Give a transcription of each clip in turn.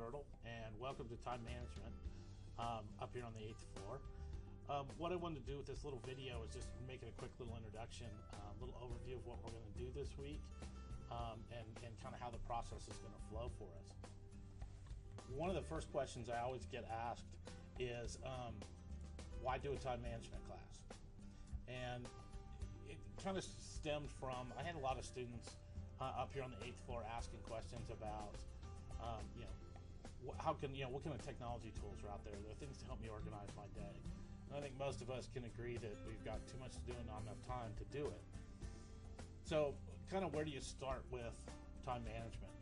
Hurdle, and welcome to Time Management up here on the 8th floor. What I wanted to do with this little video is just make it a quick little introduction, a little overview of what we're going to do this week, and kind of how the process is going to flow for us. One of the first questions I always get asked is, why do a time management class? And it kind of stemmed from, I had a lot of students up here on the 8th floor asking questions about, what kind of technology tools are out there? There are things to help me organize my day. And I think most of us can agree that we've got too much to do and not enough time to do it. So kind of where do you start with time management?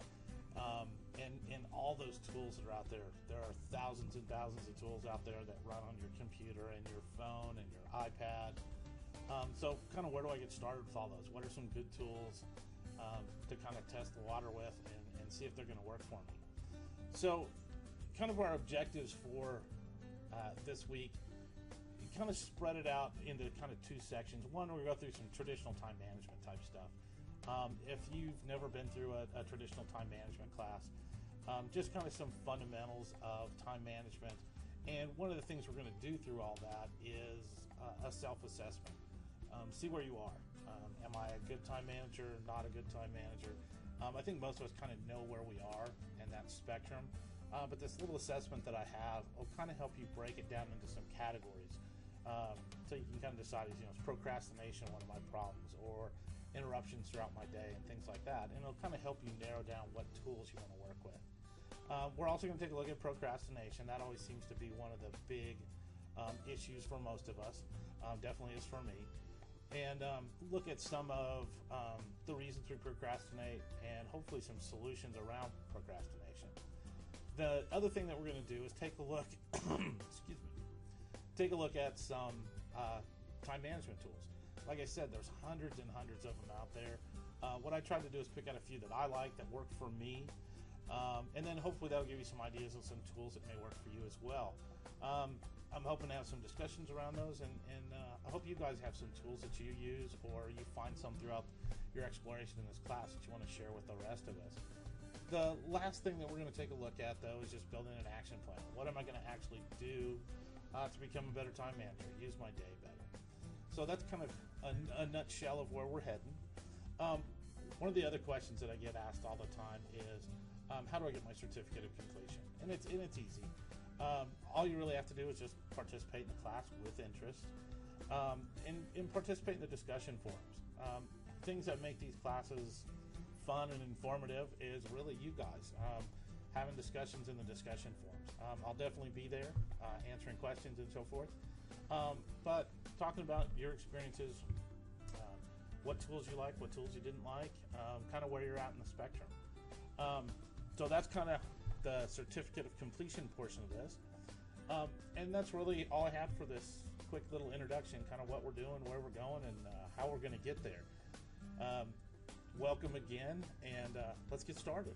And all those tools that are out there. There are thousands and thousands of tools out there that run on your computer and your phone and your iPad. So kind of where do I get started with all those? What are some good tools to kind of test the water with and see if they're going to work for me? So kind of our objectives for this week, kind of spread it out into kind of two sections. One, we go through some traditional time management type stuff. If you've never been through a traditional time management class, just kind of some fundamentals of time management. And one of the things we're going to do through all that is a self-assessment. See where you are. Am I a good time manager, not a good time manager? I think most of us kind of know where we are in that spectrum. But this little assessment that I have will kind of help you break it down into some categories. So you can kind of decide, is procrastination one of my problems, or interruptions throughout my day and things like that. And it'll kind of help you narrow down what tools you want to work with. We're also going to take a look at procrastination. That always seems to be one of the big issues for most of us. Definitely is for me. And look at some of the reasons we procrastinate and hopefully some solutions around procrastination. The other thing that we're going to do is take a look, take a look at some time management tools. Like I said, there's hundreds and hundreds of them out there. What I tried to do is pick out a few that I like, that work for me, and then hopefully that'll give you some ideas on some tools that may work for you as well. I'm hoping to have some discussions around those, and I hope you guys have some tools that you use, or you find some throughout your exploration in this class that you want to share with the rest of us. The last thing that we're going to take a look at, though, is just building an action plan. What am I going to actually do to become a better time manager, use my day better? So that's kind of a nutshell of where we're heading. One of the other questions that I get asked all the time is, how do I get my certificate of completion? And it's easy. All you really have to do is just participate in the class with interest, and participate in the discussion forums. Things that make these classes fun and informative is really you guys having discussions in the discussion forums. I'll definitely be there answering questions and so forth, but talking about your experiences, what tools you like, what tools you didn't like, kind of where you're at in the spectrum. So that's kind of the certificate of completion portion of this, and that's really all I have for this quick little introduction, kind of what we're doing, where we're going, and how we're going to get there. Welcome again, and let's get started.